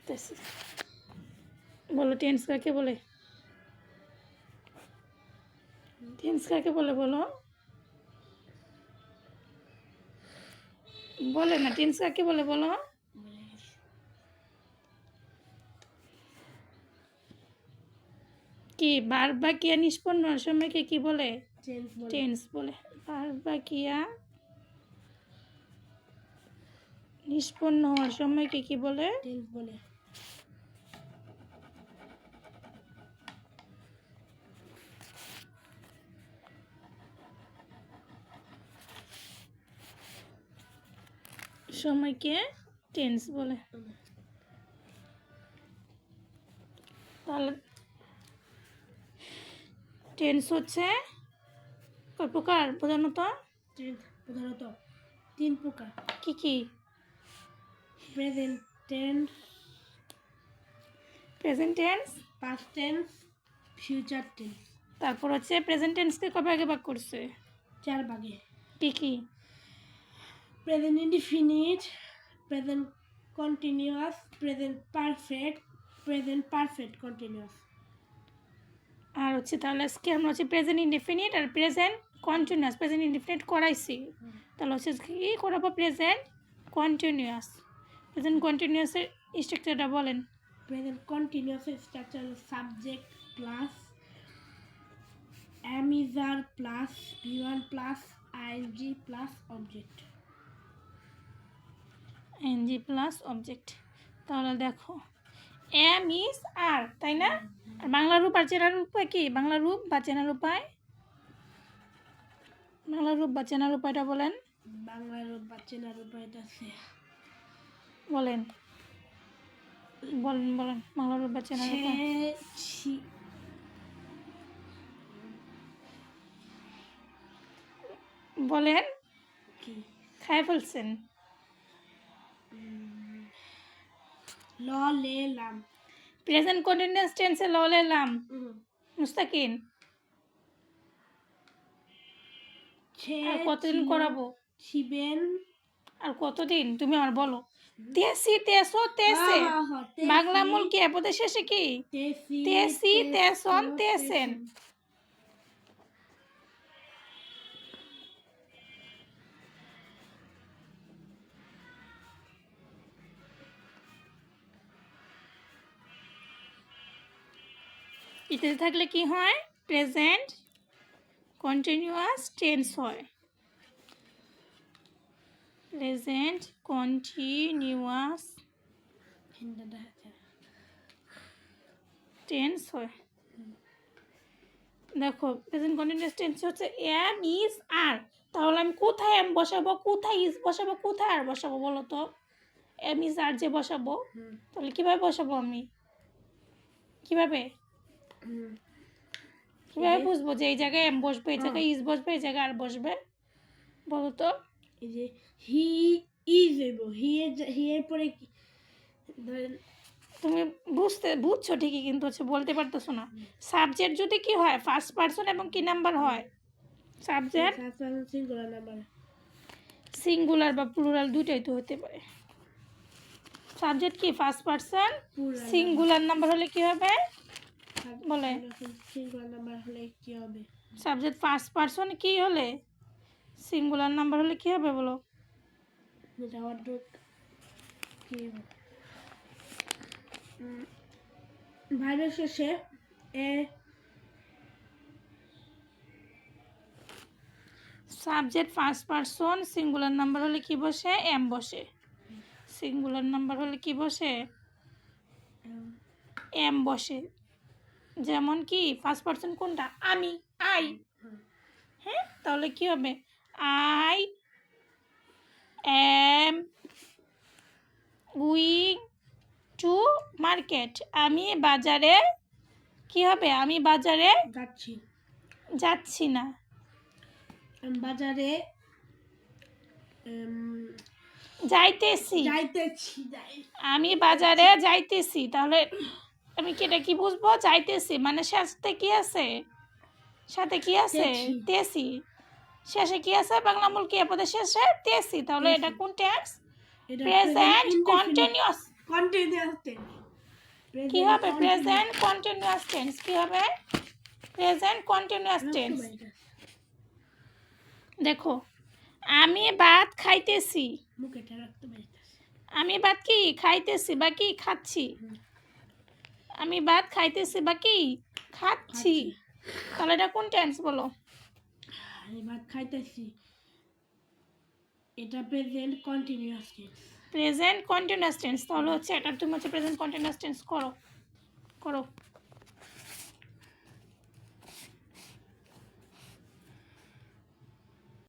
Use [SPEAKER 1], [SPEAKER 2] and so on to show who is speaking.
[SPEAKER 1] করতেছি। বলো টেন্স কাকে বলে? টেন্স কাকে বলে বলো? বলে না, টেন্স কাকে বলে বলো? কি ভার্ব বা ক্রিয়া নিষ্পন্ন হওয়ার সময়কে কি বলে? টেন্স বলে। ভার্ব বা ক্রিয়া নিষ্পন্ন হওয়ার সময়কে কি বলে?
[SPEAKER 2] টেন্স বলে।
[SPEAKER 1] সময়কে টেন্স বলে। তাহলে টেন্স হচ্ছে কয় প্রকার প্রধানত?
[SPEAKER 2] টেন্স প্রধানত 3 প্রকার।
[SPEAKER 1] কি কি?
[SPEAKER 2] Present tense,
[SPEAKER 1] present tense,
[SPEAKER 2] past tense, future tense.
[SPEAKER 1] তারপর হচ্ছে প্রেজেন্ট টেন্সকে কয় ভাগে ভাগ করছে?
[SPEAKER 2] 4 ভাগে।
[SPEAKER 1] কি কি?
[SPEAKER 2] Present indefinite, present continuous, present perfect, present perfect continuous.
[SPEAKER 1] আর হচ্ছে তাহলে আজকে আমরা হচ্ছে প্রেজেন্ট ইনডিফিনিট আর প্রেজেন্ট কন্টিনিউয়াস। প্রেজেন্ট ইনডিফিনিট করাইছি, তাহলে হচ্ছে কি করাবো? Present continuous. প্রেজেন্ট কন্টিনিউয়াসের স্ট্রাকচারটা বলেন।
[SPEAKER 2] প্রেজেন্ট কন্টিনিউয়াসের স্ট্রাকচার হলো subject plus am is are plus V1 plus ING plus object.
[SPEAKER 1] NG plus object. তাহলে দেখো এম ইজ আর, তাই না? আর বাংলা রূপ আর চেনার উপায় কি? বাংলা রূপ বা চেনার উপায়, বাংলা রূপ বা চেনার উপায়টা বলেন।
[SPEAKER 2] বাংলা রূপ বা চেনার উপায়টা আছে
[SPEAKER 1] বলেন বলেন বলেন বাংলা রূপ বা চেনার উপায় বলেন।
[SPEAKER 2] কি
[SPEAKER 1] খাই ফেলছেন।
[SPEAKER 2] ল লে লাম।
[SPEAKER 1] প্রেজেন্ট কন্টিনিউয়াস টেন্সে ল লে লাম মুস্তাকিন। আর কতদিন করাবো?
[SPEAKER 2] ছিবেন।
[SPEAKER 1] আর কতদিন তুমি আমার বলো। তেসি তেসো তেসে, বাংলা মূল কি পদের শেষে কি? তেসি তেসন তেসেন। ইত্যাদি থাকলে কি হয়? প্রেজেন্ট কন্টিনিউয়াস টেন্স হয়। প্রেজেন্ট কন্টিনিউয়াস টেন্স হয়। দেখো প্রেজেন্ট কন্টিনিউয়াস টেন্স হচ্ছে এম ইজ আর। তাহলে আমি কোথায় এম বসাবো, কোথায় ইজ বসাবো, কোথায় আর বসাবো বলো তো? এম ইজ আর যে বসাবো, তাহলে কিভাবে বসাবো আমি? কিভাবে কিভাবে বুঝবো যে এই জায়গায় এম বসবে, এই জায়গায় ইজ বসবে, এই জায়গায় আর বসবে বলো তো?
[SPEAKER 2] এই যে হি ইজ হইব, হি এর পরে
[SPEAKER 1] তুমি বুঝছো ঠিকই, কিন্তু হচ্ছে বলতে পারতেছো না। সাবজেক্ট যদি কি হয় ফার্স্ট পারসন এবং কি নাম্বার হয়? Subject
[SPEAKER 2] singular number.
[SPEAKER 1] সিঙ্গুলার বা প্লুরাল দুইটাই তো হতে পারে। সাবজেক্ট কি ফার্স্ট পারসন, সিঙ্গুলার নাম্বার হলে কি হবে বলে?
[SPEAKER 2] সিঙ্গুলার নাম্বার হলে কি হবে?
[SPEAKER 1] সাবজেক্ট ফার্স্ট পারসন কি হলে, সিঙ্গুলার নাম্বার হলে কি হবে বলো?
[SPEAKER 2] ভাইবের শেষে এ
[SPEAKER 1] subject first person singular number হলে কি বসে? এম বসে। সিঙ্গুলার নাম্বার হলে কি বসে? এম বসে। যেমন কি ফার্স্ট পারসন কোনটা? আমি, আই। হ্যাঁ, তাহলে কি হবে? I am going to market. আমি বাজারে কি হবে? আমি বাজারে
[SPEAKER 2] যাচ্ছি।
[SPEAKER 1] যাচ্ছি না,
[SPEAKER 2] বাজারে
[SPEAKER 1] যাইতেছি। আমি বাজারে যাইতেছি। তাহলে আমি কি এটা কি বুঝবো? যাইতেছি মানে সাথে কি আছে? সাথে কি আছে? তেসি। শেষে কি আছে? বাংলা মূল কি পদের শেষে তেসি। তাহলে এটা কোন টেন্স? Present continuous. কি হবে প্রেজেন্ট কন্টিনিউয়াস টেন্স কি হবে প্রেজেন্ট কন্টিনিউয়াস টেন্স দেখো আমি ভাত খাইতেছি
[SPEAKER 2] মুখেটা রাখতে পারিতেছি
[SPEAKER 1] আমি ভাত কি খাইতেছি বা কি খাচ্ছি আমি ভাত খাইতেছি বা কি খাচ্ছি তাহলে এটা কোন টেন্স বলো
[SPEAKER 2] আমি ভাত খাইতেছি এটা present continuous tense
[SPEAKER 1] present continuous tense তাহলে হচ্ছে এটা তুমি হচ্ছে প্রেজেন্ট কন্টিনিউয়াস টেন্স করো করো